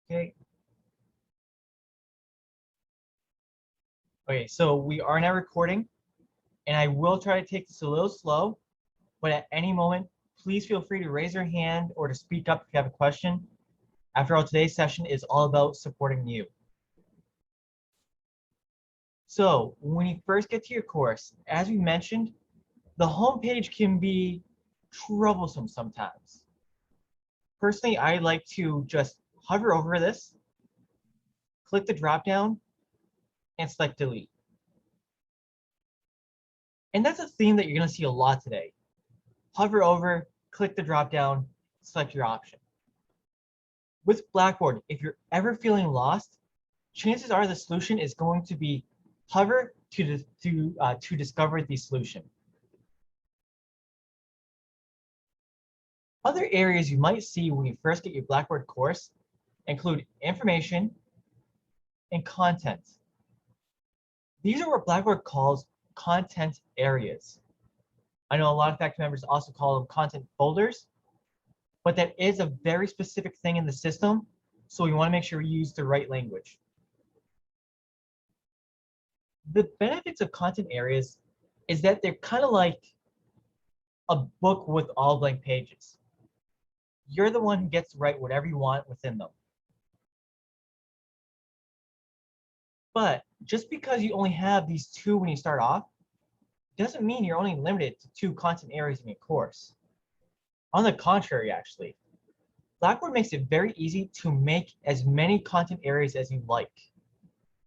Okay. Okay, so we are now recording, and I will try to take this a little slow, but at any moment, please feel free to raise your hand or to speak up if you have a question. After all, today's session is all about supporting you. So when you first get to your course, as we mentioned, the home page can be troublesome sometimes. Personally, I like to just hover over this, click the drop down, and select delete. And that's a theme that you're going to see a lot today. Hover over, click the drop down, select your option. With Blackboard, if you're ever feeling lost, chances are the solution is going to be hover to discover the solution. Other areas you might see when you first get your Blackboard course include information and content. These are what Blackboard calls content areas. I know a lot of faculty members also call them content folders, but that is a very specific thing in the system, so we want to make sure we use the right language. The benefits of content areas is that they're kind of like a book with all blank pages. You're the one who gets to write whatever you want within them. But just because you only have these two when you start off, doesn't mean you're only limited to 2 content areas in your course. On the contrary, actually, Blackboard makes it very easy to make as many content areas as you like.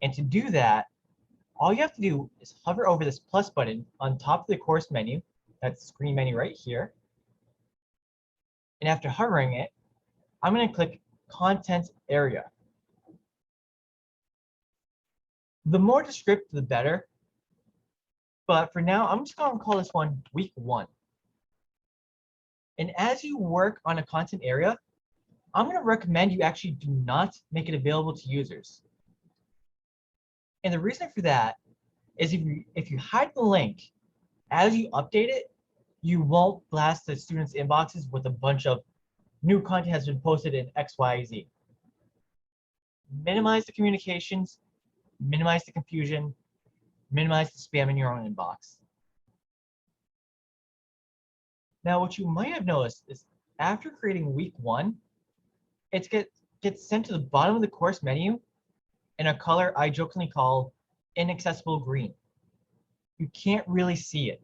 And to do that, all you have to do is hover over this plus button on top of the course menu, that's the screen menu right here. And after hovering it, I'm going to click Content Area. The more descriptive, the better. But for now, I'm just going to call this one Week 1. And as you work on a content area, I'm going to recommend you actually do not make it available to users. And the reason for that is if you hide the link, as you update it, you won't blast the students' inboxes with a bunch of new content has been posted in XYZ. Minimize the communications, minimize the confusion, minimize the spam in your own inbox. Now, what you might have noticed is after creating Week 1, it gets sent to the bottom of the course menu in a color I jokingly call inaccessible green. You can't really see it.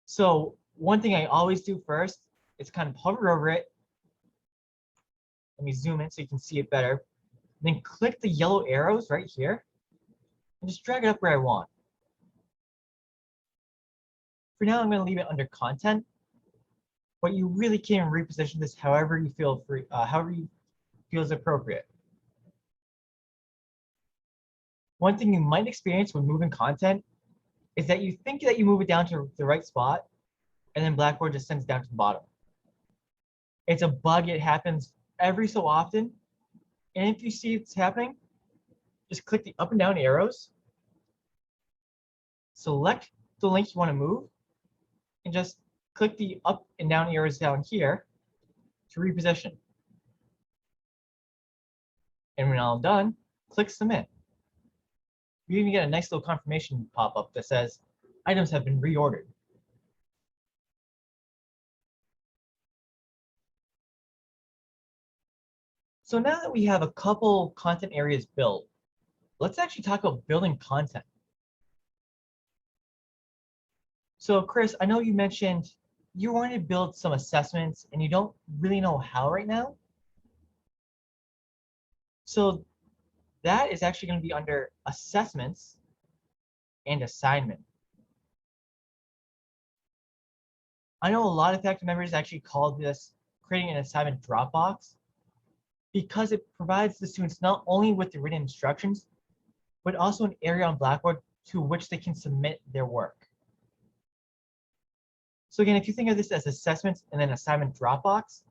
So one thing I always do first is kind of hover over it. Let me zoom in so you can see it better. Then click the yellow arrows right here and just drag it up where I want. For now, I'm going to leave it under content, but you really can reposition this however you feel free, however you feel is appropriate. One thing you might experience when moving content is that you think that you move it down to the right spot, and then Blackboard just sends it down to the bottom. It's a bug. It happens every so often. And if you see it's happening, just click the up and down arrows, select the link you want to move, and just click the up and down arrows down here to reposition. And when all done, click submit. You even get a nice little confirmation pop-up that says items have been reordered. So now that we have a couple content areas built, let's actually talk about building content. So Chris, I know you mentioned you wanted to build some assessments and you don't really know how right now. So that is actually going to be under assessments and assignment. I know a lot of faculty members actually call this creating an assignment Dropbox because it provides the students not only with the written instructions, but also an area on Blackboard to which they can submit their work. So again, if you think of this as assessments and then assignment Dropbox,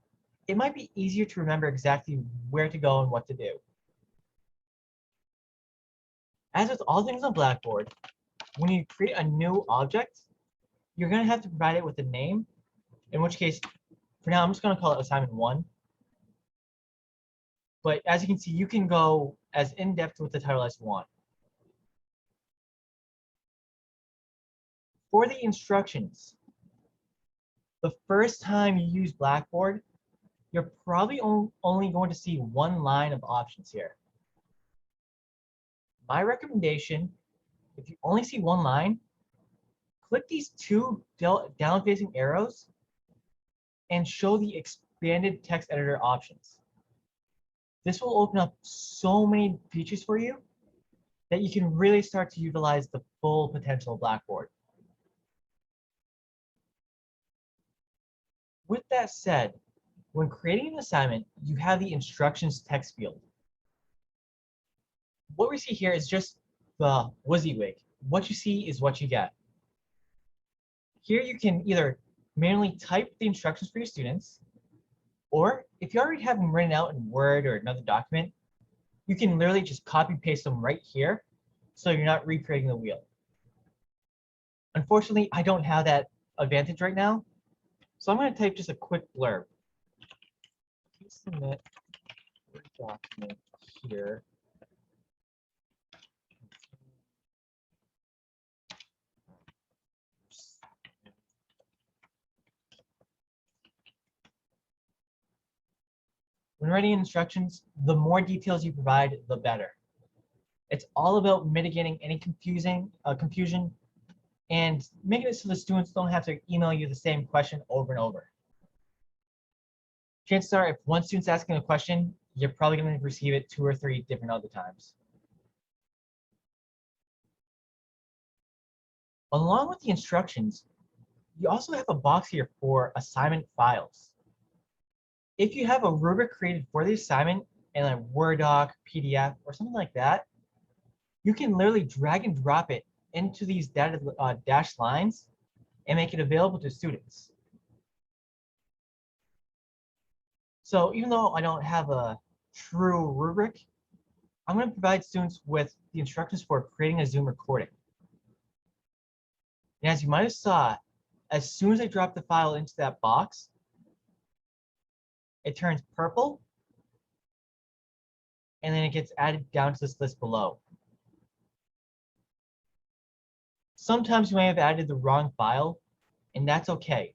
it might be easier to remember exactly where to go and what to do. As with all things on Blackboard, when you create a new object, you're going to have to provide it with a name, in which case, for now, I'm just going to call it assignment 1. But as you can see, you can go as in-depth with the title as you want. For the instructions, the first time you use Blackboard, you're probably only going to see one line of options here. My recommendation, if you only see one line, click these two down-facing arrows and show the expanded text editor options. This will open up so many features for you that you can really start to utilize the full potential of Blackboard. With that said, when creating an assignment, you have the instructions text field. What we see here is just the WYSIWYG. What you see is what you get. Here you can either manually type the instructions for your students, or if you already have them written out in Word or another document, you can literally just copy paste them right here so you're not recreating the wheel. Unfortunately, I don't have that advantage right now, so I'm going to type just a quick blurb. Please submit Word document here. When writing instructions, the more details you provide, the better. It's all about mitigating any confusion and making it so the students don't have to email you the same question over and over. Chances are, if one student's asking a question, you're probably going to receive it 2 or 3 different other times. Along with the instructions, you also have a box here for assignment files. If you have a rubric created for the assignment in a Word doc, PDF, or something like that, you can literally drag and drop it into these dashed lines and make it available to students. So even though I don't have a true rubric, I'm going to provide students with the instructions for creating a Zoom recording. And as you might have saw, as soon as I drop the file into that box, it turns purple, and then it gets added down to this list below. Sometimes you may have added the wrong file, and that's okay.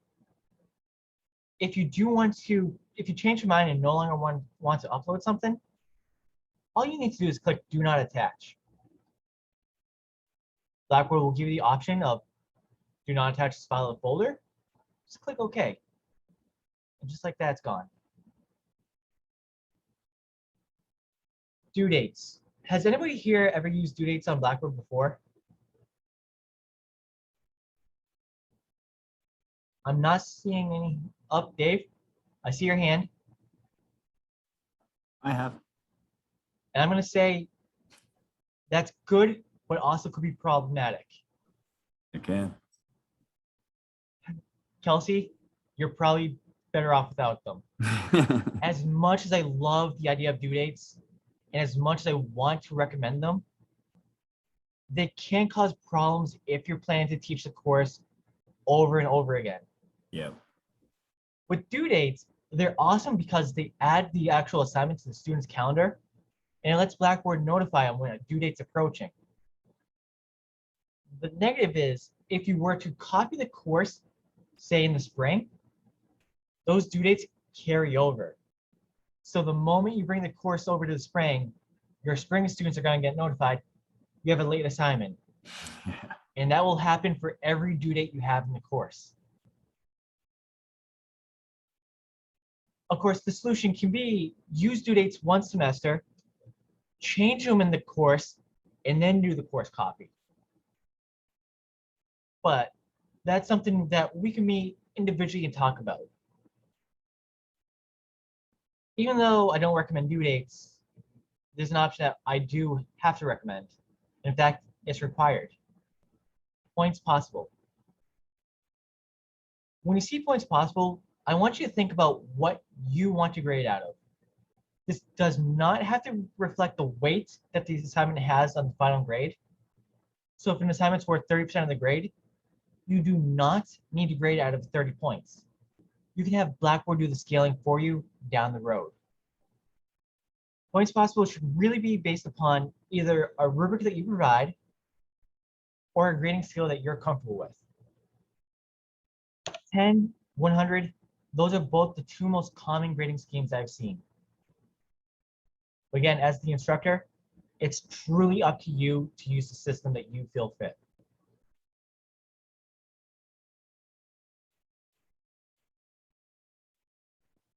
If you change your mind and no longer want to upload something, all you need to do is click Do Not Attach. Blackboard will give you the option of Do Not Attach this file to the folder. Just click OK. And just like that, it's gone. Due dates. Has anybody here ever used due dates on Blackboard before? I'm not seeing any. Up, Dave. I see your hand. I have. And I'm going to say that's good, but also could be problematic. Okay. Kelsey, you're probably better off without them. As much as I love the idea of due dates, and as much as I want to recommend them, they can cause problems if you're planning to teach the course over and over again. Yep. With due dates, they're awesome because they add the actual assignment to the student's calendar, and it lets Blackboard notify them when a due date's approaching. The negative is, if you were to copy the course, say in the spring, those due dates carry over. So the moment you bring the course over to the spring, your spring students are going to get notified, you have a late assignment. Yeah. And that will happen for every due date you have in the course. Of course, the solution can be use due dates one semester, change them in the course, and then do the course copy. But that's something that we can meet individually and talk about. Even though I don't recommend due dates, there's an option that I do have to recommend. In fact, it's required. Points possible. When you see points possible, I want you to think about what you want to grade out of. This does not have to reflect the weight that the assignment has on the final grade. So if an assignment's worth 30% of the grade, you do not need to grade out of 30 points. You can have Blackboard do the scaling for you down the road. Points possible should really be based upon either a rubric that you provide or a grading scale that you're comfortable with. 10, 100, those are both the two most common grading schemes I've seen. Again, as the instructor, it's truly up to you to use the system that you feel fit.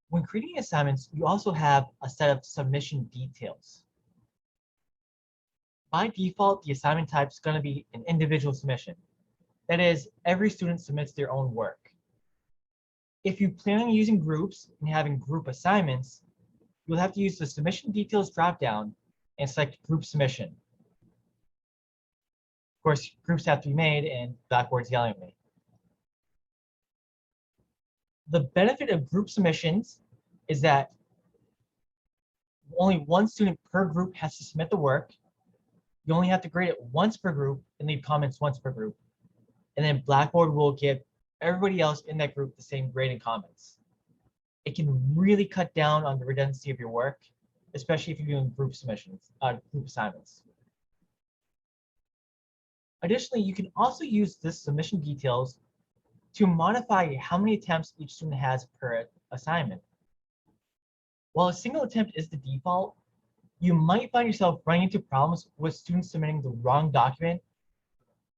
When creating assignments, you also have a set of submission details. By default, the assignment type is going to be an individual submission. That is, every student submits their own work. If you plan on using groups and having group assignments, you'll have to use the submission details dropdown and select group submission. Of course, groups have to be made and Blackboard's yelling at me. The benefit of group submissions is that only one student per group has to submit the work. You only have to grade it once per group and leave comments once per group. And then Blackboard will give everybody else in that group the same grade and comments. It can really cut down on the redundancy of your work, especially if you're doing group submissions, group assignments. Additionally, you can also use this submission details to modify how many attempts each student has per assignment. While a single attempt is the default, you might find yourself running into problems with students submitting the wrong document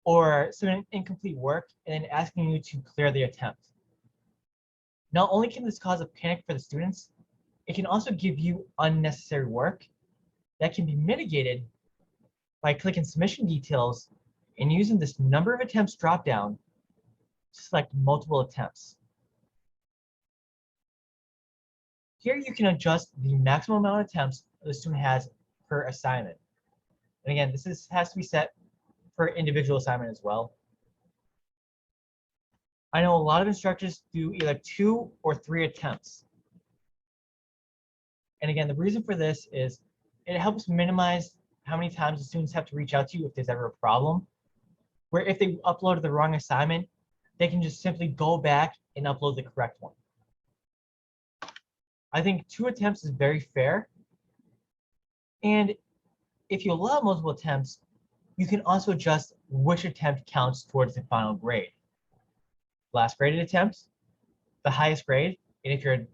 or submitting incomplete work and then asking you to clear the attempt. Not only can this cause a panic for the students, it can also give you unnecessary work that can be mitigated by clicking submission details and using this number of attempts dropdown to select multiple attempts. Here you can adjust the maximum amount of attempts the student has per assignment. And again, this has to be set for individual assignment as well. I know a lot of instructors do either 2 or 3 attempts. And again, the reason for this is it helps minimize how many times the students have to reach out to you if there's ever a problem. Where if they uploaded the wrong assignment, they can just simply go back and upload the correct one. I think 2 attempts is very fair. And if you allow multiple attempts, you can also adjust which attempt counts towards the final grade. Last graded attempt, the highest grade, and if you're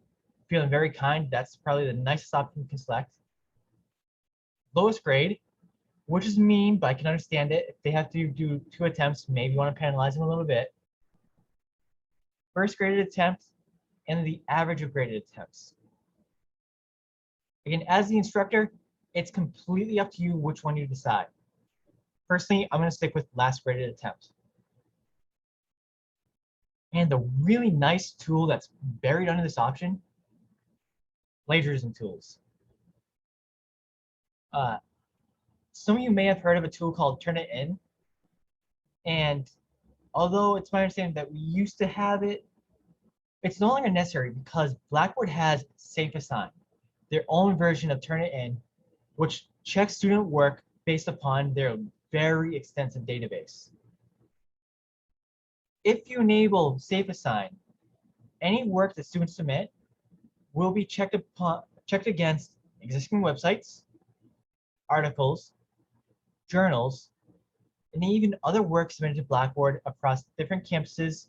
feeling very kind, that's probably the nicest option you can select. Lowest grade, which is mean, but I can understand it. If they have to do 2 attempts, maybe you want to penalize them a little bit. First graded attempt, and the average of graded attempts. Again, as the instructor, it's completely up to you which one you decide. Personally, I'm going to stick with last graded attempt. And the really nice tool that's buried under this option, plagiarism tools. Some of you may have heard of a tool called Turnitin. And although it's my understanding that we used to have it, it's no longer necessary because Blackboard has SafeAssign, their own version of Turnitin, which checks student work based upon their very extensive database. If you enable SafeAssign, any work that students submit will be checked against existing websites, articles, journals, and even other work submitted to Blackboard across different campuses,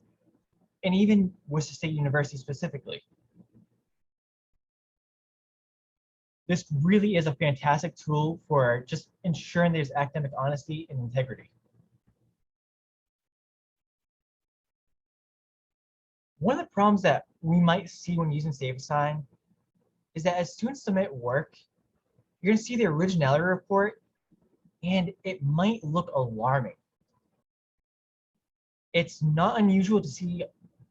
and even Worcester State University specifically. This really is a fantastic tool for just ensuring there's academic honesty and integrity. One of the problems that we might see when using SafeAssign is that as students submit work, you're going to see the originality report, and it might look alarming. It's not unusual to see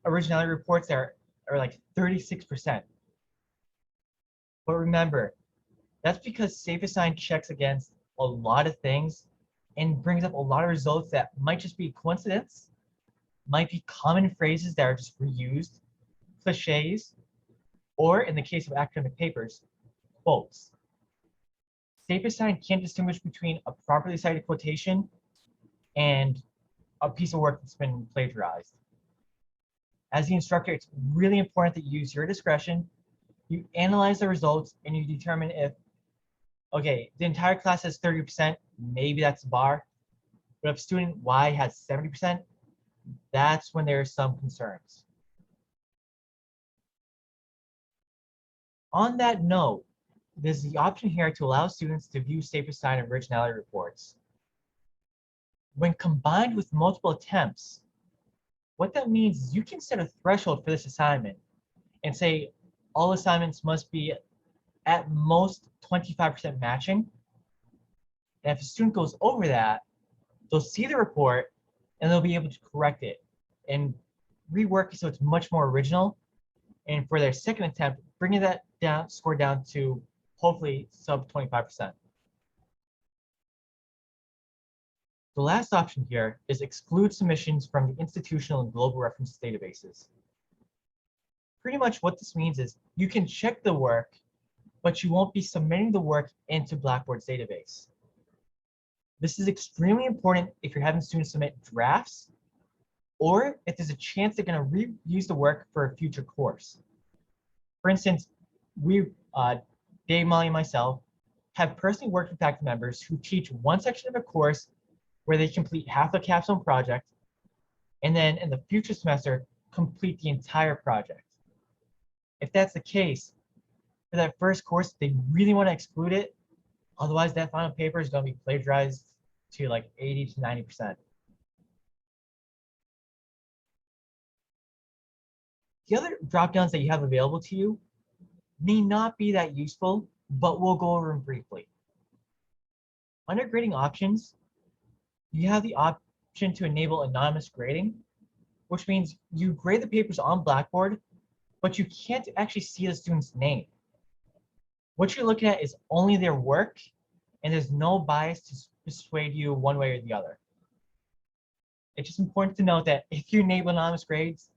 originality reports that are like 36%. But remember, that's because SafeAssign checks against a lot of things and brings up a lot of results that might just be coincidence, might be common phrases that are just reused, cliches, or in the case of academic papers, quotes. SafeAssign can't distinguish between a properly cited quotation and a piece of work that's been plagiarized. As the instructor, it's really important that you use your discretion, you analyze the results, and you determine if okay, the entire class has 30%, maybe that's the bar. But if student Y has 70%, that's when there's some concerns. On that note, there's the option here to allow students to view safer sign and originality reports. When combined with multiple attempts, what that means is you can set a threshold for this assignment and say all assignments must be at most 25% matching. And if a student goes over that, they'll see the report and they'll be able to correct it and rework it so it's much more original. And for their second attempt, bringing that score down to hopefully sub 25%. The last option here is exclude submissions from the institutional and global reference databases. Pretty much what this means is you can check the work, but you won't be submitting the work into Blackboard's database. This is extremely important if you're having students submit drafts or if there's a chance they're going to reuse the work for a future course. For instance, Dave, Molly, and myself have personally worked with faculty members who teach one section of a course where they complete half the capstone project, and then in the future semester, complete the entire project. If that's the case, for that first course, they really want to exclude it. Otherwise, that final paper is going to be plagiarized to like 80 to 90%. The other dropdowns that you have available to you may not be that useful, but we'll go over them briefly. Under grading options, you have the option to enable anonymous grading, which means you grade the papers on Blackboard, but you can't actually see the student's name. What you're looking at is only their work, and there's no bias to persuade you one way or the other. It's just important to note that if you enable anonymous grades,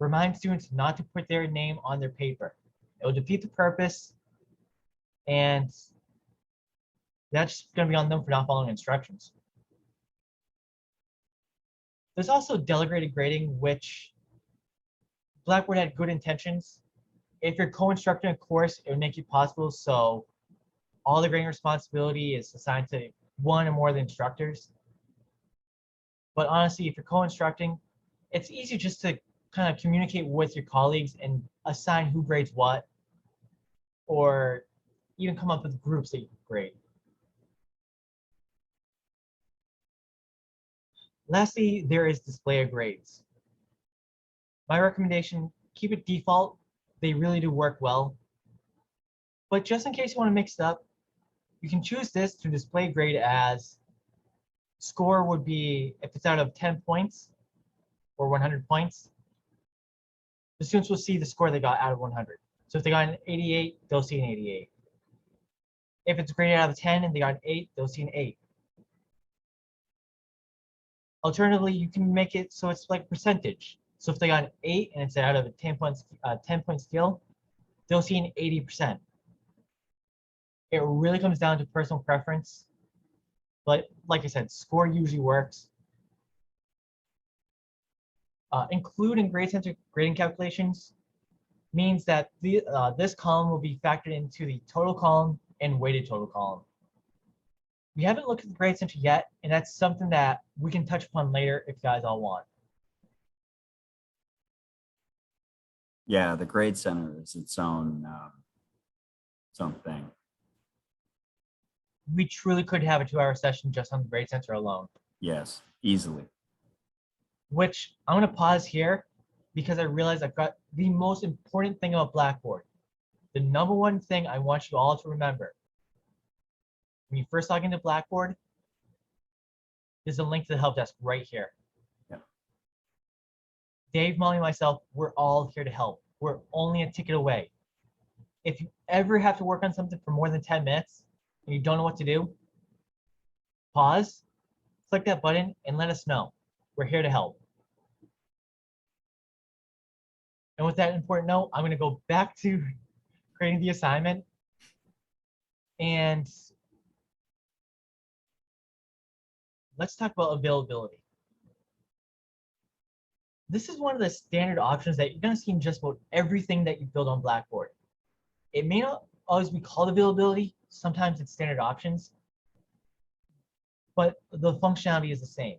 remind students not to put their name on their paper. It will defeat the purpose, and that's going to be on them for not following instructions. There's also delegated grading, which Blackboard had good intentions. If you're co-instructing a course, it would make it possible so all the grading responsibility is assigned to one or more of the instructors. But honestly, if you're co-instructing, it's easy just to kind of communicate with your colleagues and assign who grades what, or even come up with groups that you grade. Lastly, there is display of grades. My recommendation, keep it default. They really do work well. But just in case you want to mix it up, you can choose this to display grade as score would be, if it's out of 10 points or 100 points, the students will see the score they got out of 100. So if they got an 88, they'll see an 88. If it's graded out of 10 and they got an 8, they'll see an 8. Alternatively, you can make it so it's like percentage. So if they got an 8 and it's out of a 10-point scale, they'll see an 80%. It really comes down to personal preference. But like I said, score usually works. Include in grade center grading calculations means that this column will be factored into the total column and weighted total column. We haven't looked at the grade center yet, and that's something that we can touch upon later if you guys all want. Yeah, the grade center is its own thing. We truly could have a 2-hour session just on the grade center alone. Yes, easily. Which I'm going to pause here because I realize I've got the most important thing about Blackboard. The number one thing I want you all to remember. When you first log into Blackboard, there's a link to the help desk right here. Yeah. Dave, Molly, and myself, we're all here to help. We're only a ticket away. If you ever have to work on something for more than 10 minutes and you don't know what to do, pause, click that button, and let us know. We're here to help. And with that important note, I'm going to go back to creating the assignment. And let's talk about availability. This is one of the standard options that you're going to see in just about everything that you build on Blackboard. It may not always be called availability, sometimes it's standard options, but the functionality is the same.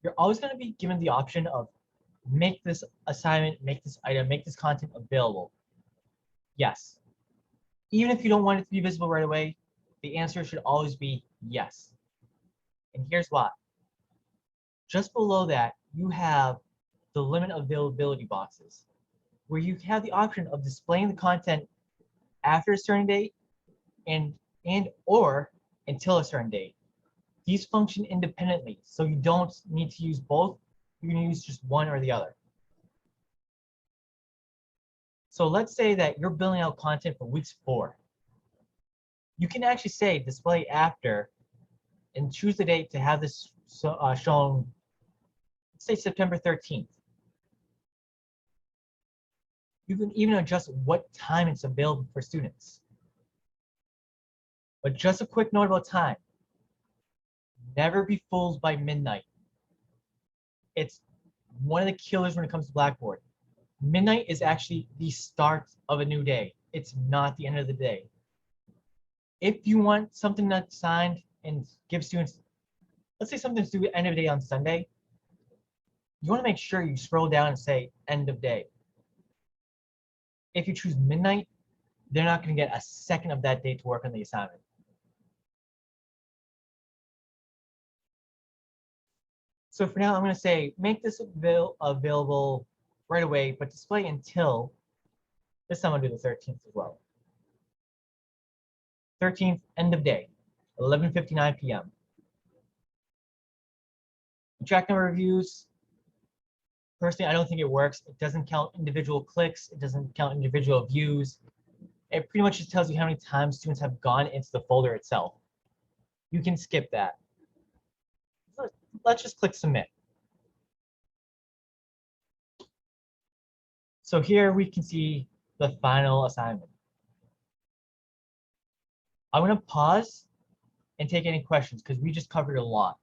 You're always going to be given the option of make this assignment, make this item, make this content available. Yes. Even if you don't want it to be visible right away, the answer should always be yes. And here's why. Just below that, you have the limit availability boxes, where you have the option of displaying the content after a certain date and or until a certain date. These function independently, so you don't need to use both. You can use just one or the other. So let's say that you're building out content for weeks 4. You can actually say display after and choose the date to have this shown, let's say September 13th. You can even adjust what time it's available for students. But just a quick note about time. Never be fooled by midnight. It's one of the killers when it comes to Blackboard. Midnight is actually the start of a new day. It's not the end of the day. If you want something that's signed and give students, let's say something's due end of day on Sunday, you want to make sure you scroll down and say end of day. If you choose midnight, they're not going to get a second of that day to work on the assignment. So for now, I'm going to say make this available right away, but display until, this time I'll do the 13th as well. 13th, end of day, 11:59 p.m. Track number of views. Personally, I don't think it works. It doesn't count individual clicks. It doesn't count individual views. It pretty much just tells you how many times students have gone into the folder itself. You can skip that. Let's just click submit. So here we can see the final assignment. I'm going to pause and take any questions because we just covered a lot.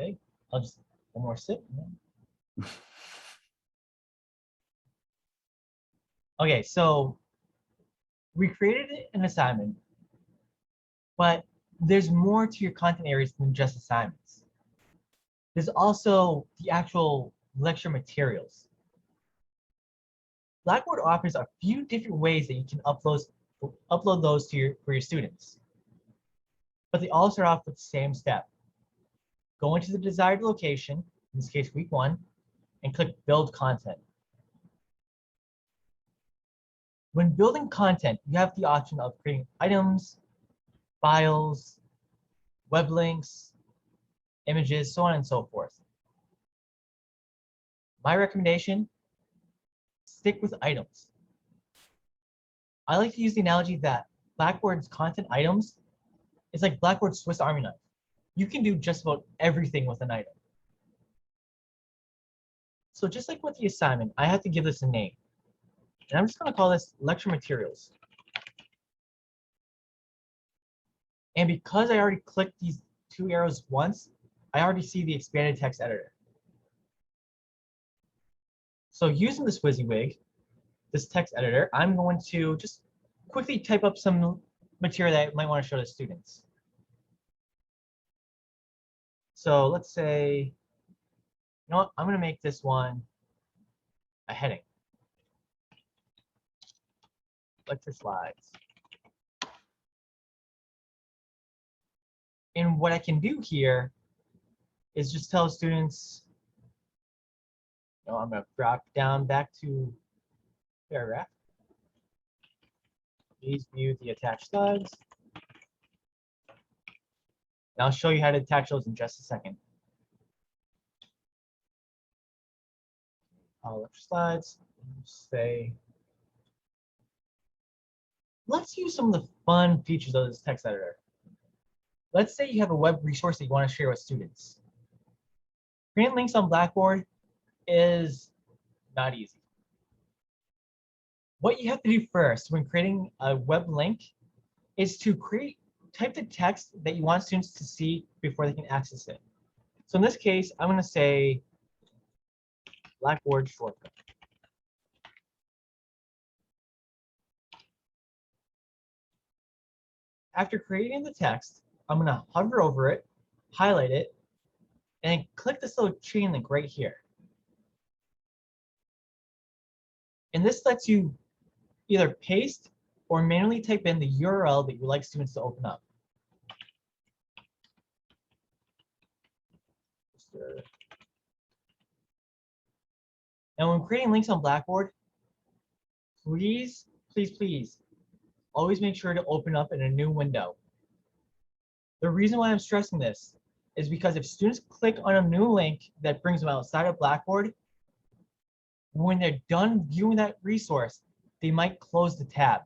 Okay, I'll just one more sip. Okay, so we created an assignment, but there's more to your content areas than just assignments. There's also the actual lecture materials. Blackboard offers a few different ways that you can upload those to for your students. But they all start off with the same step. Go into the desired location, in this case week 1, and click build content. When building content, you have the option of creating items, files, web links, images, so on and so forth. My recommendation, stick with items. I like to use the analogy that Blackboard's content items is like Blackboard's Swiss Army knife. You can do just about everything with an item. So just like with the assignment, I have to give this a name. And I'm just going to call this lecture materials. And because I already clicked these 2 arrows once, I already see the expanded text editor. So using this WYSIWYG, this text editor, I'm going to just quickly type up some material that I might want to show to students. So let's say, you know what, I'm going to make this one a heading. Lecture slides. And what I can do here is just tell students, you know, I'm going to drop down back to paragraph. Please view the attached slides. And I'll show you how to attach those in just a second. Lecture slides, say, let's use some of the fun features of this text editor. Let's say you have a web resource that you want to share with students. Creating links on Blackboard is not easy. What you have to do first when creating a web link is to type the text that you want students to see before they can access it. So in this case, I'm going to say Blackboard shortcut. After creating the text, I'm going to hover over it, highlight it, and click this little chain link right here. And this lets you either paste or manually type in the URL that you would like students to open up. Now, when creating links on Blackboard, please, please, please, always make sure to open up in a new window. The reason why I'm stressing this is because if students click on a new link that brings them outside of Blackboard, when they're done viewing that resource, they might close the tab.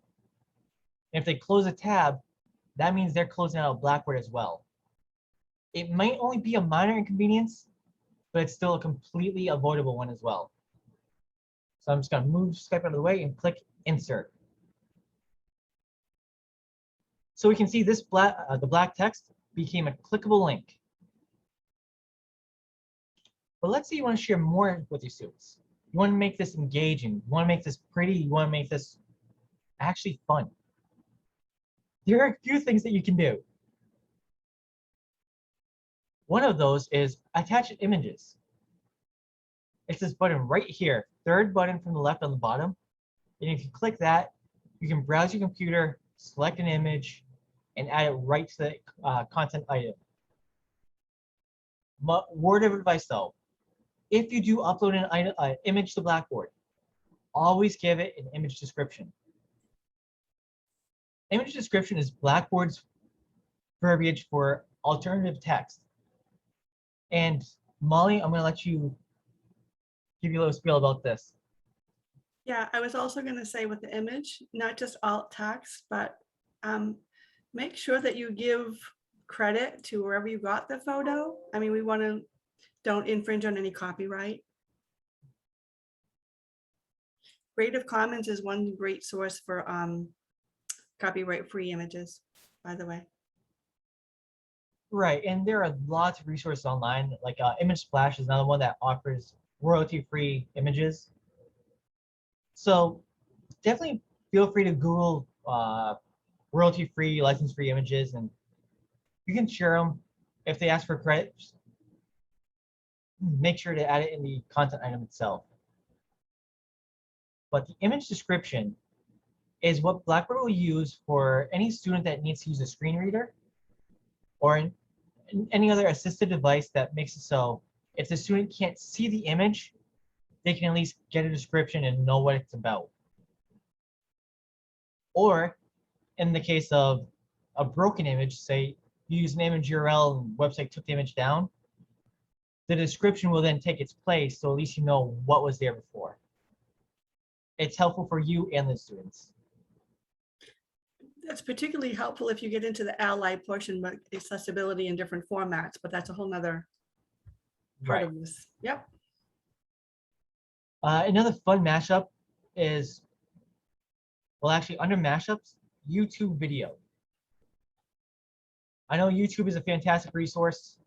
And if they close a tab, that means they're closing out of Blackboard as well. It might only be a minor inconvenience, but it's still a completely avoidable one as well. So I'm just going to move Skype out of the way and click Insert. So we can see this the black text became a clickable link. But let's say you want to share more with your students. You want to make this engaging. You want to make this pretty. You want to make this actually fun. There are a few things that you can do. One of those is attach images. It's this button right here, third button from the left on the bottom. And if you click that, you can browse your computer, select an image, and add it right to the content item. Word of advice though, if you do upload an image to Blackboard, always give it an image description. Image description is Blackboard's verbiage for alternative text. And Molly, I'm going to let you give you a little spiel about this. Yeah, I was also going to say with the image, not just alt text, but make sure that you give credit to wherever you got the photo. I mean, we want to don't infringe on any copyright. Creative Commons is one great source for copyright-free images, by the way. Right, and there are lots of resources online, like Image Splash is another one that offers royalty-free images. So definitely feel free to Google royalty-free, license-free images, and you can share them. If they ask for credit, make sure to add it in the content item itself. But the image description is what Blackboard will use for any student that needs to use a screen reader or any other assistive device that makes it so if the student can't see the image, they can at least get a description and know what it's about. Or in the case of a broken image, say you use an image URL and website took the image down, the description will then take its place, so at least you know what was there before. It's helpful for you and the students. That's particularly helpful if you get into the ally portion, but accessibility in different formats, but that's a whole nother part of this. Yep. Another fun mashup is, well, actually under mashups, YouTube video. I know YouTube is a fantastic resource.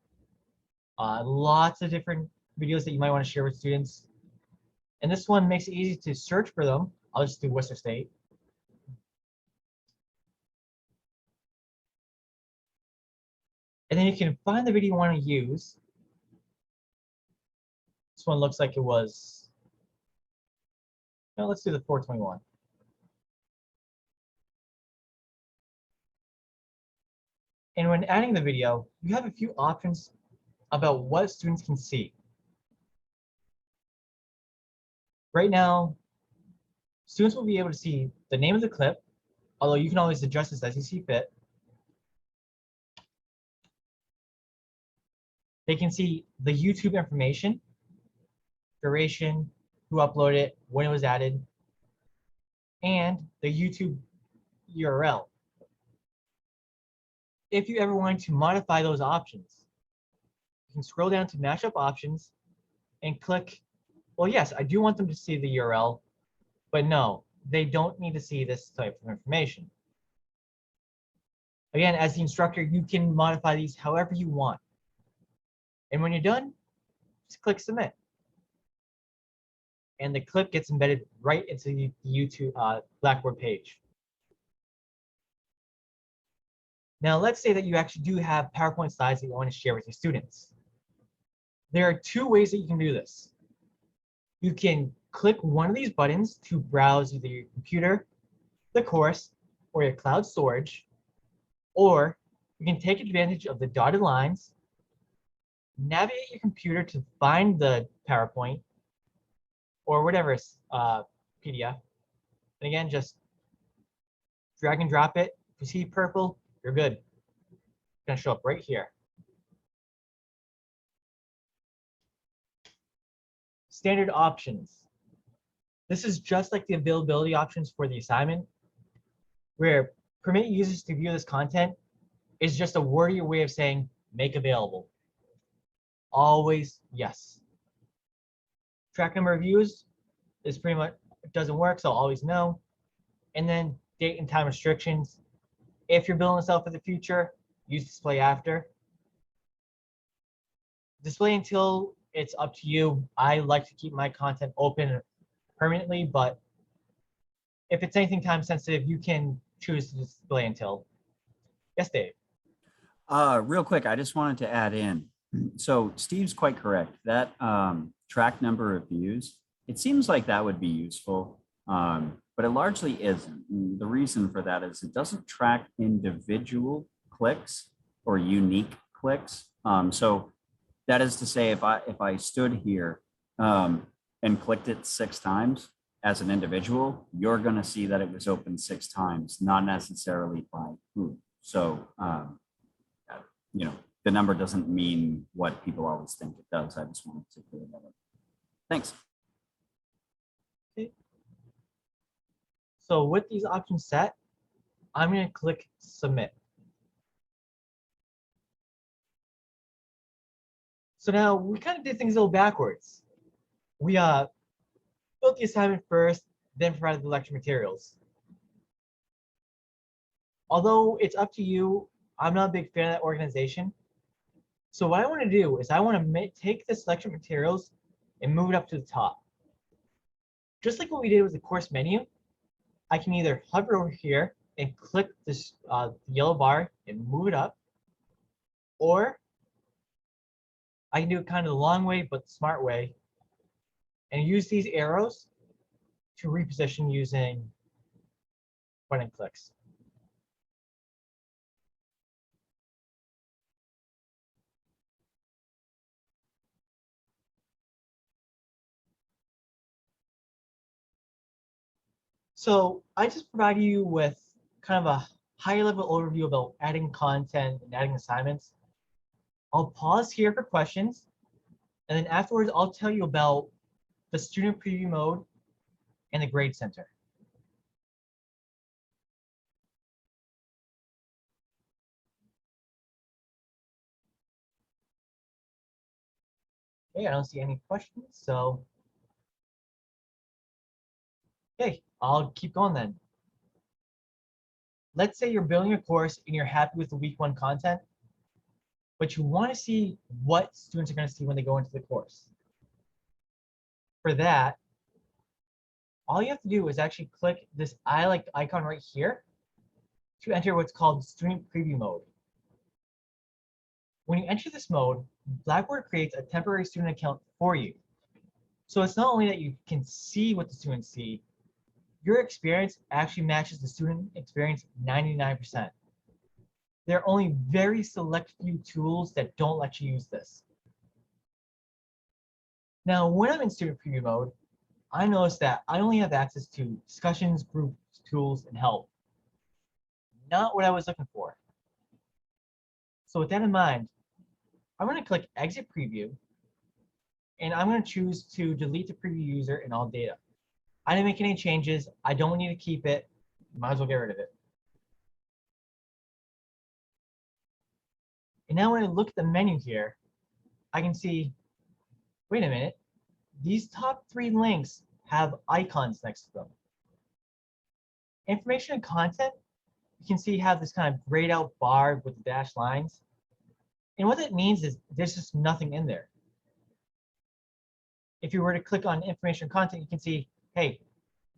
Lots of different videos that you might want to share with students. And this one makes it easy to search for them. I'll just do Worcester State. And then you can find the video you want to use. This one looks like it was, no, let's do the 421. And when adding the video, you have a few options about what students can see. Right now, students will be able to see the name of the clip, although you can always adjust this as you see fit. They can see the YouTube information, duration, who uploaded it, when it was added, and the YouTube URL. If you ever want to modify those options, you can scroll down to mashup options and click, well, yes, I do want them to see the URL, but no, they don't need to see this type of information. Again, as the instructor, you can modify these however you want. And when you're done, just click submit. And the clip gets embedded right into the YouTube Blackboard page. Now, let's say that you actually do have PowerPoint slides that you want to share with your students. There are two ways that you can do this. You can click one of these buttons to browse either your computer, the course, or your cloud storage, or you can take advantage of the dotted lines, navigate your computer to find the PowerPoint, or whatever PDF. And again, just drag and drop it. If you see purple, you're good. It's gonna show up right here. Standard options. This is just like the availability options for the assignment, where permit users to view this content is just a wordier way of saying make available. Always yes. Track number of views is pretty much, it doesn't work, so always no. And then date and time restrictions. If you're building this out for the future, use display after. Display until, it's up to you. I like to keep my content open permanently, but if it's anything time sensitive, you can choose to display until. Yes, Dave. Real quick, I just wanted to add in. So Steve's quite correct. That track number of views, it seems like that would be useful, but it largely isn't. And the reason for that is it doesn't track individual clicks or unique clicks. So that is to say, if I stood here and clicked it 6 times as an individual, you're going to see that it was open 6 times, not necessarily by who. So you know, the number doesn't mean what people always think it does. I just wanted to clear that up. Thanks. Okay. So with these options set, I'm going to click submit. So now we kind of did things a little backwards. We built the assignment first, then provided the lecture materials. Although it's up to you, I'm not a big fan of that organization. So what I want to do is I want to take this lecture materials and move it up to the top. Just like what we did with the course menu, I can either hover over here and click this yellow bar and move it up, or I can do it kind of the long way, but the smart way, and use these arrows to reposition using button clicks. So I just provided you with kind of a higher level overview about adding content and adding assignments. I'll pause here for questions, and then afterwards I'll tell you about the student preview mode and the grade center. Okay, I don't see any questions, so okay, I'll keep going then. Let's say you're building a course and you're happy with the week 1 content, but you want to see what students are going to see when they go into the course. For that, all you have to do is actually click this I like icon right here to enter what's called student preview mode. When you enter this mode, Blackboard creates a temporary student account for you. So it's not only that you can see what the students see, your experience actually matches the student experience 99%. There are only very select few tools that don't let you use this. Now, when I'm in student preview mode, I notice that I only have access to discussions, groups, tools, and help. Not what I was looking for. So with that in mind, I'm going to click Exit Preview, and I'm going to choose to delete the preview user and all data. I didn't make any changes. I don't need to keep it. Might as well get rid of it. And now when I look at the menu here, I can see, wait a minute, these top 3 links have icons next to them. Information and content, you can see have this kind of grayed out bar with the dashed lines. And what that means is there's just nothing in there. If you were to click on information content, you can see, hey,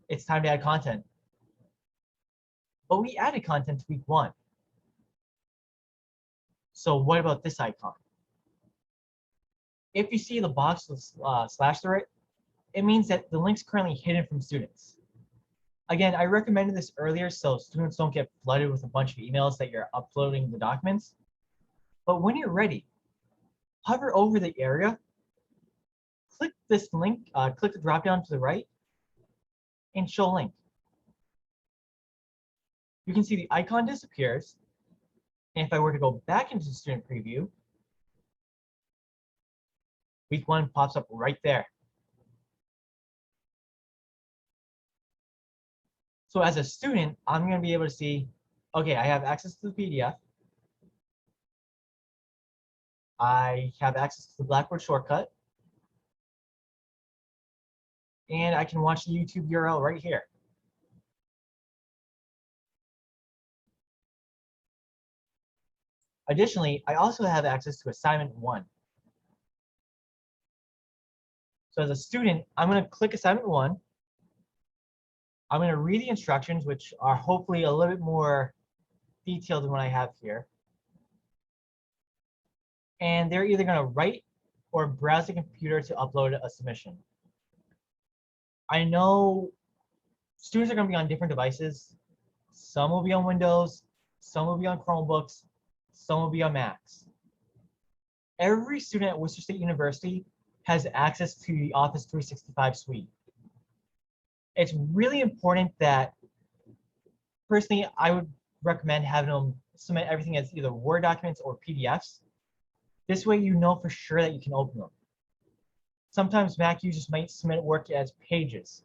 it's time to add content. But we added content to week 1. So what about this icon? If you see the box with slash through it, it means that the link's currently hidden from students. Again, I recommended this earlier so students don't get flooded with a bunch of emails that you're uploading the documents. But when you're ready, hover over the area, click this link, click the drop down to the right, and show link. You can see the icon disappears. And if I were to go back into the student preview, week 1 pops up right there. So as a student, I'm going to be able to see, okay, I have access to the PDF. I have access to the Blackboard shortcut. And I can watch the YouTube URL right here. Additionally, I also have access to assignment 1. So as a student, I'm going to click assignment 1. I'm going to read the instructions, which are hopefully a little bit more detailed than what I have here. And they're either going to write or browse the computer to upload a submission. I know students are going to be on different devices. Some will be on Windows, some will be on Chromebooks, some will be on Macs. Every student at Worcester State University has access to the Office 365 suite. It's really important that, personally, I would recommend having them submit everything as either Word documents or PDFs. This way you know for sure that you can open them. Sometimes Mac users might submit work as pages.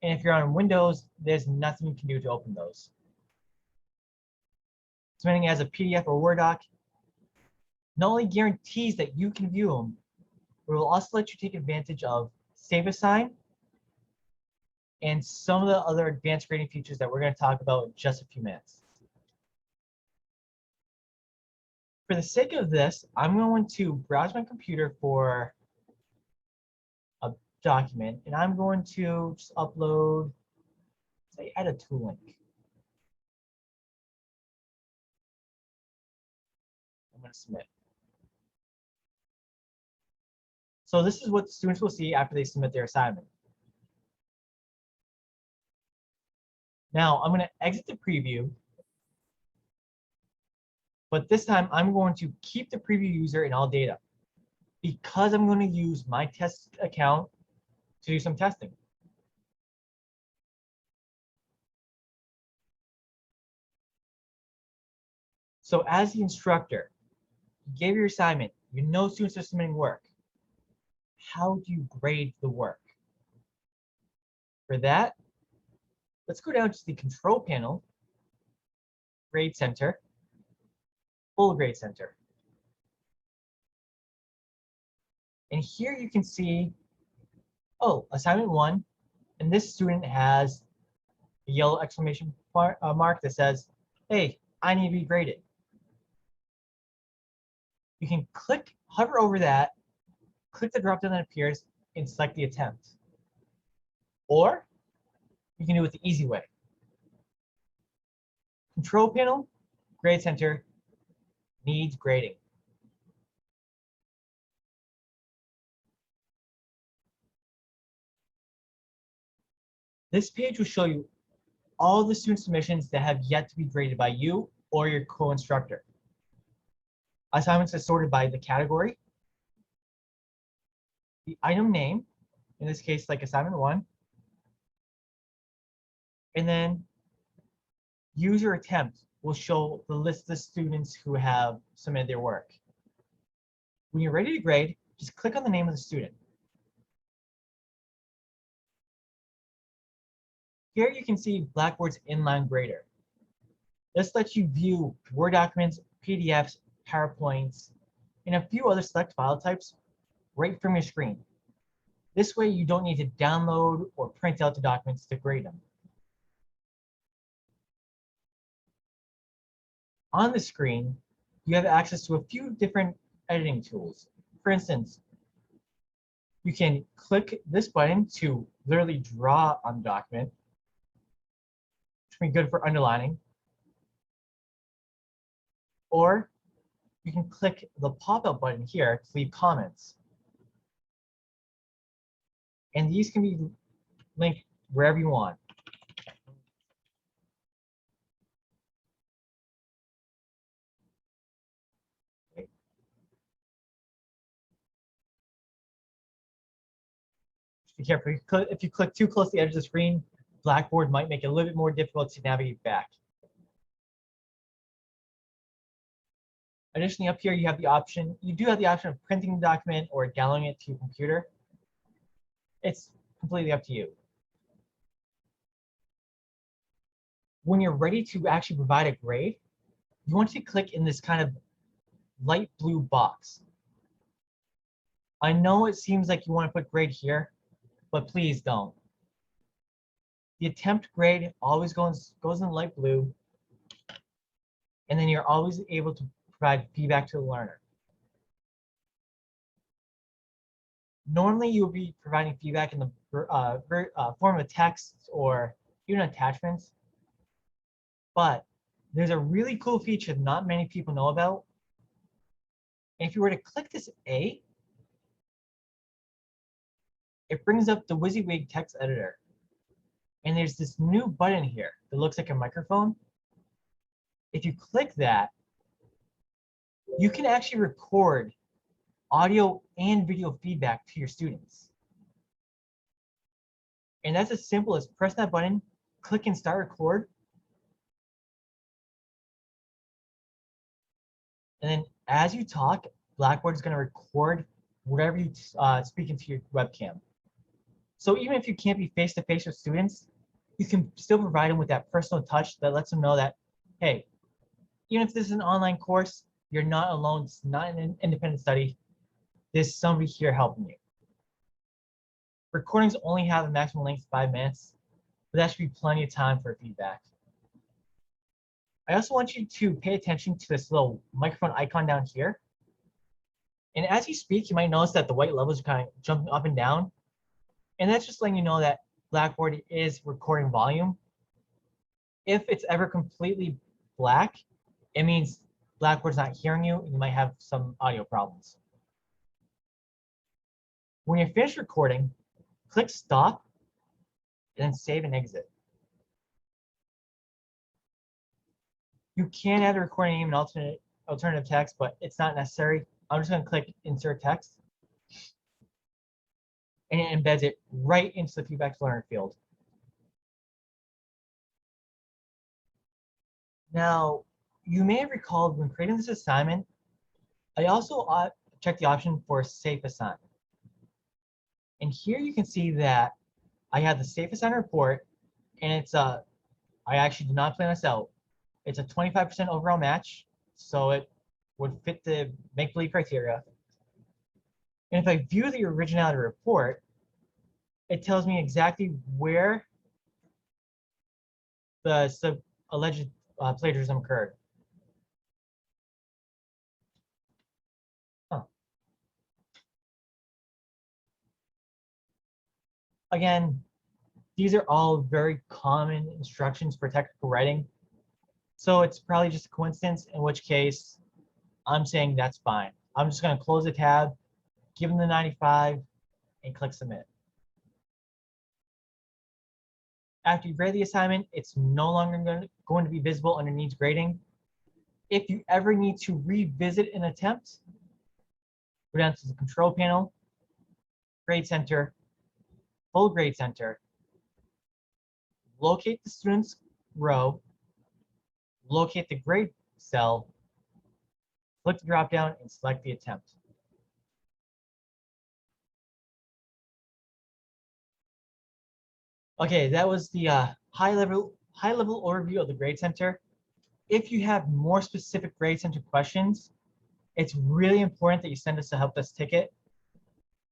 And if you're on Windows, there's nothing you can do to open those. Submitting as a PDF or Word doc not only guarantees that you can view them, but it will also let you take advantage of Save Assign and some of the other advanced grading features that we're going to talk about in just a few minutes. For the sake of this, I'm going to browse my computer for a document, and I'm going to just upload, say, add a tool link. I'm going to submit. So this is what the students will see after they submit their assignment. Now I'm going to exit the preview, but this time I'm going to keep the preview user in all data because I'm going to use my test account to do some testing. So as the instructor, you gave your assignment, you know students are submitting work. How do you grade the work? For that, let's go down to the control panel, Grade Center, Full Grade Center. And here you can see, oh, assignment 1, and this student has a yellow exclamation mark that says, hey, I need to be graded. You can hover over that, click the dropdown that appears, and select the attempt. Or you can do it the easy way. Control panel, Grade Center, needs grading. This page will show you all the student submissions that have yet to be graded by you or your co-instructor. Assignments are sorted by the category, the item name, in this case, like assignment 1, and then user attempt will show the list of students who have submitted their work. When you're ready to grade, just click on the name of the student. Here you can see Blackboard's inline grader. This lets you view Word documents, PDFs, PowerPoints, and a few other select file types right from your screen. This way you don't need to download or print out the documents to grade them. On the screen, you have access to a few different editing tools. For instance, you can click this button to literally draw on the document, which can be good for underlining. Or you can click the pop-up button here to leave comments. And these can be linked wherever you want. Be careful. If you click too close to the edge of the screen, Blackboard might make it a little bit more difficult to navigate back. Additionally, up here you have the option, you do have the option of printing the document or downloading it to your computer. It's completely up to you. When you're ready to actually provide a grade, you want to click in this kind of light blue box. I know it seems like you want to put grade here, but please don't. The attempt grade always goes in light blue, and then you're always able to provide feedback to the learner. Normally, you'll be providing feedback in the form of text or even attachments, but there's a really cool feature that not many people know about. And if you were to click this A, it brings up the WYSIWYG text editor. And there's this new button here that looks like a microphone. If you click that, you can actually record audio and video feedback to your students. And that's as simple as press that button, click and start record. And then as you talk, Blackboard is going to record whatever you speak into your webcam. So even if you can't be face-to-face with students, you can still provide them with that personal touch that lets them know that, hey, even if this is an online course, you're not alone. It's not an independent study. There's somebody here helping you. Recordings only have a maximum length of 5 minutes, but that should be plenty of time for feedback. I also want you to pay attention to this little microphone icon down here. And as you speak, you might notice that the white levels are kind of jumping up and down. And that's just letting you know that Blackboard is recording volume. If it's ever completely black, it means Blackboard's not hearing you and you might have some audio problems. When you're finished recording, click stop and then save and exit. You can add a recording name and alternative text, but it's not necessary. I'm just going to click insert text. And it embeds it right into the feedback to learner field. Now, you may have recalled when creating this assignment, I also checked the option for safe assignment. And here you can see that I have the safe assignment report, and it's I actually did not plan this out. It's a 25% overall match, so it would fit the make-believe criteria. And if I view the originality report, it tells me exactly where the alleged plagiarism occurred. Again, these are all very common instructions for technical writing. So it's probably just a coincidence, in which case I'm saying that's fine. I'm just going to close the tab, give them the 95, and click submit. After you grade the assignment, it's no longer going to be visible under needs grading. If you ever need to revisit an attempt, go down to the control panel, grade center, full grade center, locate the student's row, locate the grade cell, click the drop down and select the attempt. Okay, that was the high level overview of the Grade Center. If you have more specific Grade Center questions, it's really important that you send us a help desk ticket,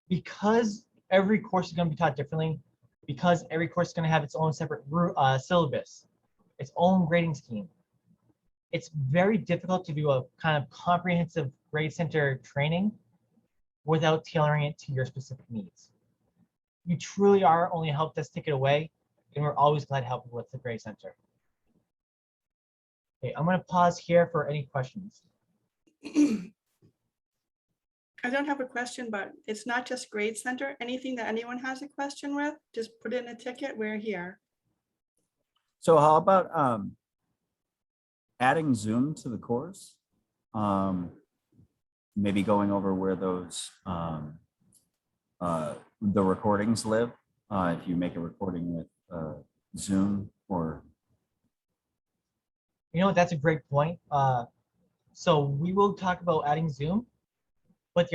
because every course is going to be taught differently, because every course is going to have its own separate syllabus, its own grading scheme. it's very difficult to do a kind of comprehensive grade center training without tailoring it to your specific needs. You truly are only a help desk ticket away, and we're always glad to help you with the grade center. Okay, I'm going to pause here for any questions. I don't have a question, but it's not just grade center. Anything that anyone has a question with, just put in a ticket. We're here. So how about adding Zoom to the course? Maybe going over where those the recordings live. If you make a recording with Zoom or. You know, that's a great point. So we will talk about adding Zoom, but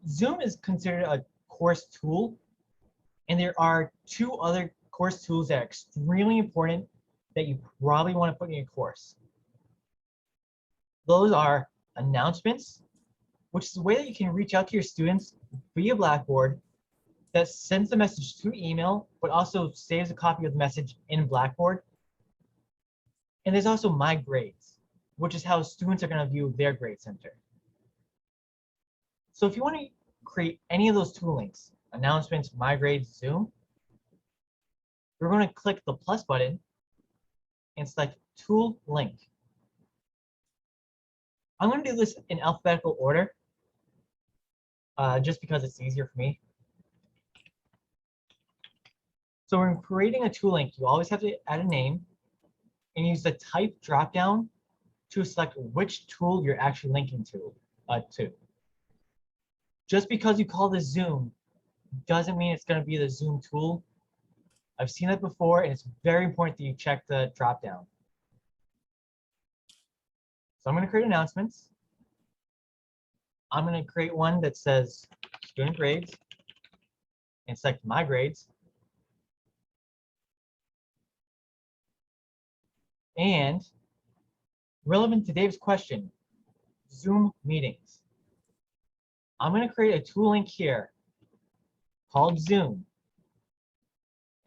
Zoom is considered a course tool, and there are two other course tools that are extremely important that you probably want to put in your course. Those are announcements, which is a way that you can reach out to your students via Blackboard that sends the message through email, but also saves a copy of the message in Blackboard. And there's also My Grades, which is how students are going to view their grade center. So if you want to create any of those tool links, announcements, My Grades, Zoom, we're going to click the plus button and select Tool Link. I'm going to do this in alphabetical order, just because it's easier for me. So when creating a tool link, you always have to add a name and use the type dropdown to select which tool you're actually linking to. Just because you call this Zoom doesn't mean it's going to be the Zoom tool. I've seen it before, and it's very important that you check the dropdown. So I'm going to create announcements. I'm going to create one that says student grades and select My Grades. And relevant to Dave's question, Zoom meetings. I'm going to create a tool link here called Zoom.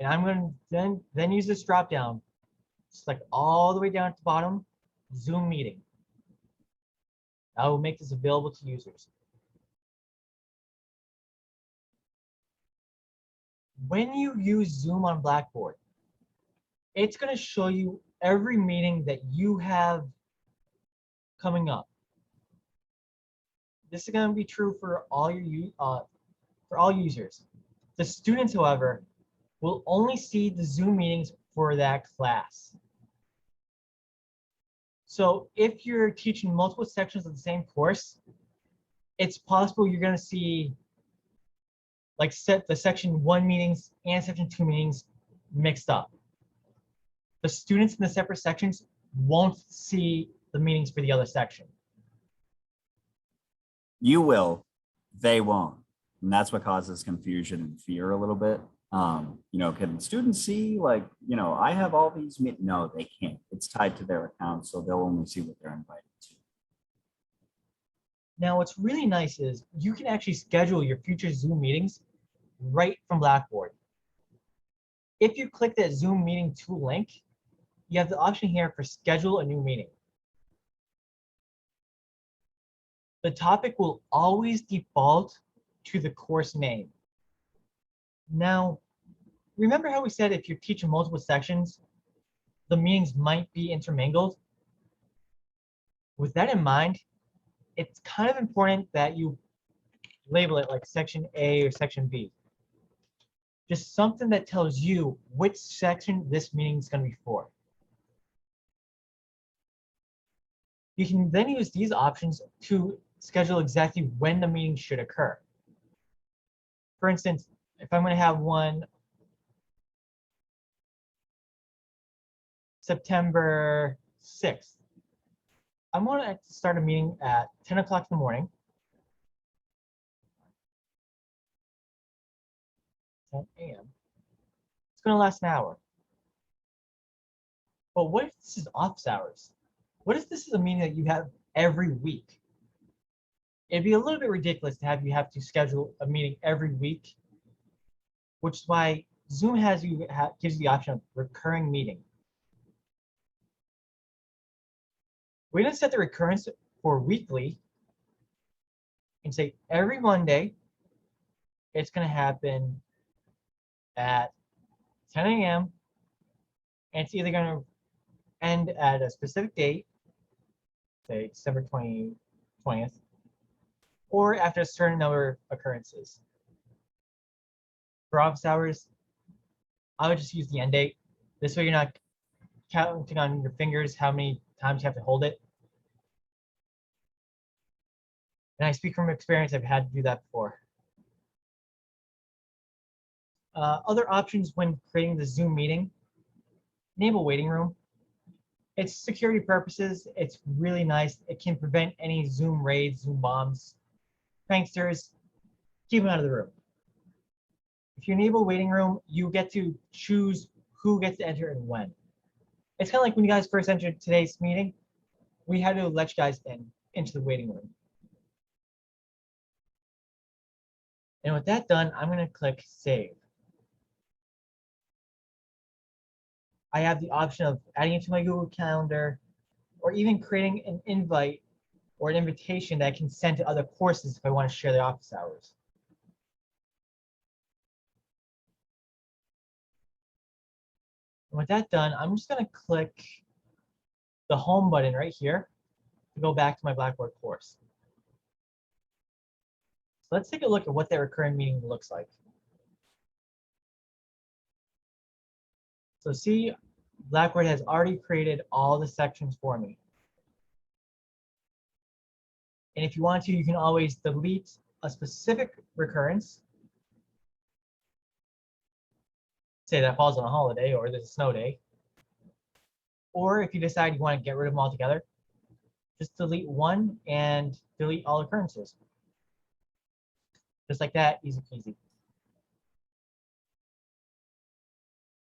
And I'm going to then use this drop down, select all the way down at the bottom, Zoom meeting. I will make this available to users. When you use Zoom on Blackboard, it's going to show you every meeting that you have coming up. This is going to be true for all users. The students, however, will only see the Zoom meetings for that class. So if you're teaching multiple sections of the same course, it's possible you're going to see like the section 1 meetings and section 2 meetings mixed up. The students in the separate sections won't see the meetings for the other section. You will, they won't. And that's what causes confusion and fear a little bit. You know, can students see, like, you know, I have all these meetings? No, they can't. It's tied to their account, so they'll only see what they're invited to. Now, what's really nice is you can actually schedule your future Zoom meetings right from Blackboard. If you click that Zoom meeting tool link, you have the option here for schedule a new meeting. The topic will always default to the course name. Now, remember how we said if you're teaching multiple sections, the meetings might be intermingled? With that in mind, it's kind of important that you label it like section A or section B. Just something that tells you which section this meeting is going to be for. You can then use these options to schedule exactly when the meeting should occur. For instance, if I'm going to have one September 6th, I'm going to start a meeting at 10 o'clock in the morning. 10 a.m. It's going to last an hour. But what if this is office hours? What if this is a meeting that you have every week? It'd be a little bit ridiculous to have to schedule a meeting every week, which is why Zoom gives you the option of recurring meeting. We're going to set the recurrence for weekly and say every Monday it's going to happen at 10 a.m. and it's either going to end at a specific date, say December 20th, or after a certain number of occurrences. For office hours, I would just use the end date. This way you're not counting on your fingers how many times you have to hold it. And I speak from experience, I've had to do that before. Other options when creating the Zoom meeting, enable waiting room. It's security purposes, it's really nice. It can prevent any Zoom raids, Zoom bombs, pranksters, keep them out of the room. If you enable waiting room, you get to choose who gets to enter and when. It's kind of like when you guys first entered today's meeting, we had to let you guys into the waiting room. And with that done, I'm going to click save. I have the option of adding it to my Google Calendar or even creating an invite or an invitation that I can send to other courses if I want to share their office hours. And with that done, I'm just going to click the home button right here to go back to my Blackboard course. So let's take a look at what that recurring meeting looks like. So see, Blackboard has already created all the sections for me. And if you want to, you can always delete a specific recurrence. Say that falls on a holiday or there's a snow day. Or if you decide you want to get rid of them altogether, just delete one and delete all occurrences. Just like that, easy peasy.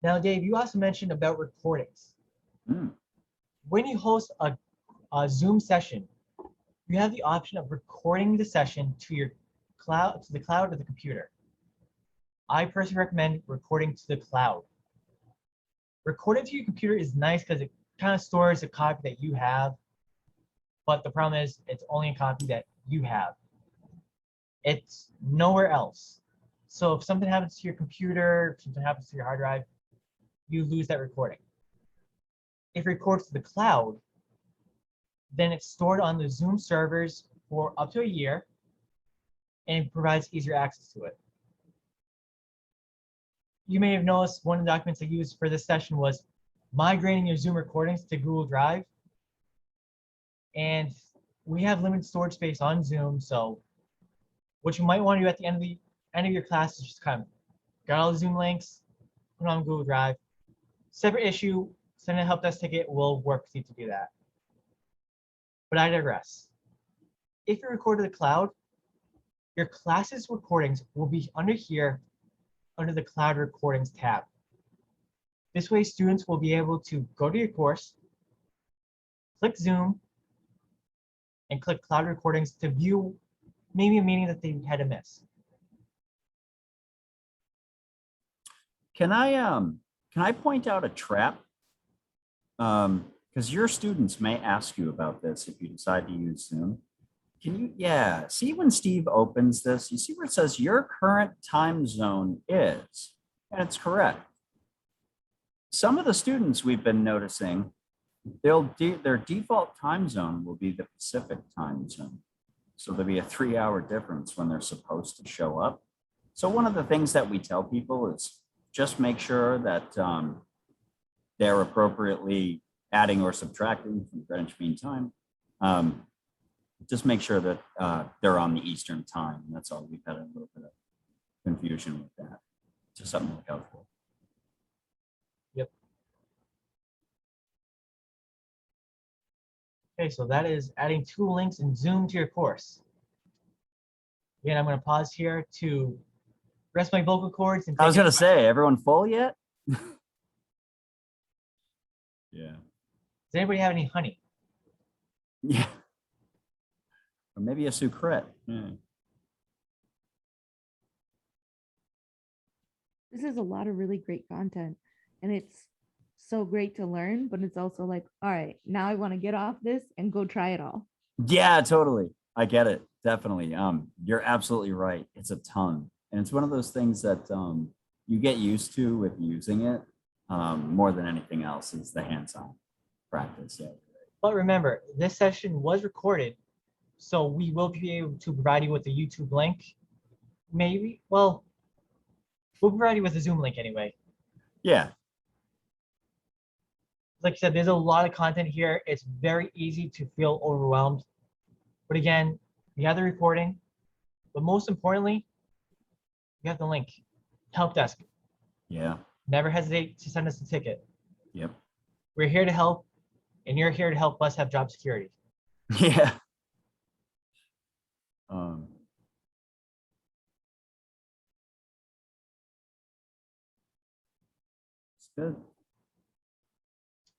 Now, Dave, you also mentioned about recordings. When you host a Zoom session, you have the option of recording the session to your cloud, to the cloud or the computer. I personally recommend recording to the cloud. Recording to your computer is nice because it kind of stores a copy that you have, but the problem is it's only a copy that you have. It's nowhere else. So if something happens to your computer, if something happens to your hard drive, you lose that recording. If it records to the cloud, then it's stored on the Zoom servers for up to a year and it provides easier access to it. You may have noticed one of the documents I used for this session was migrating your Zoom recordings to Google Drive. And we have limited storage space on Zoom, so what you might want to do at the end of your class is just kind of get all the Zoom links, put it on Google Drive. Separate issue, send a help desk ticket, we'll work with you to do that. But I digress. If you record to the cloud, your class's recordings will be under here, under the Cloud Recordings tab. This way, students will be able to go to your course, click Zoom, and click Cloud Recordings to view maybe a meeting that they had to miss. Can I point out a trap? Because your students may ask you about this if you decide to use Zoom. Can you, yeah, see when Steve opens this, you see where it says your current time zone is, and it's correct. Some of the students we've been noticing, their default time zone will be the Pacific time zone. So there'll be a 3-hour difference when they're supposed to show up. So one of the things that we tell people is just make sure that they're appropriately adding or subtracting from Greenwich Mean Time. Just make sure that they're on the Eastern time. That's all. We've had a little bit of confusion with that. Just something to look out for. Yep. Okay, so that is adding 2 links in Zoom to your course. Again, I'm going to pause here to rest my vocal cords. And I was going to say, everyone full yet? Yeah. Does anybody have any honey? Yeah. Or maybe a sucrette. Yeah. This is a lot of really great content, and it's so great to learn, but it's also like, all right, now I want to get off this and go try it all. Yeah, totally. I get it. Definitely. You're absolutely right. It's a ton. And it's one of those things that you get used to with using it more than anything else is the hands-on practice. Yeah. But remember, this session was recorded, so we will be able to provide you with a YouTube link. Maybe, well, we'll provide you with a Zoom link anyway. Yeah. Like I said, there's a lot of content here. It's very easy to feel overwhelmed. But again, we have the recording, but most importantly, we have the link. Help desk. Yeah. Never hesitate to send us a ticket. Yep. We're here to help, and you're here to help us have job security. Yeah. It's good.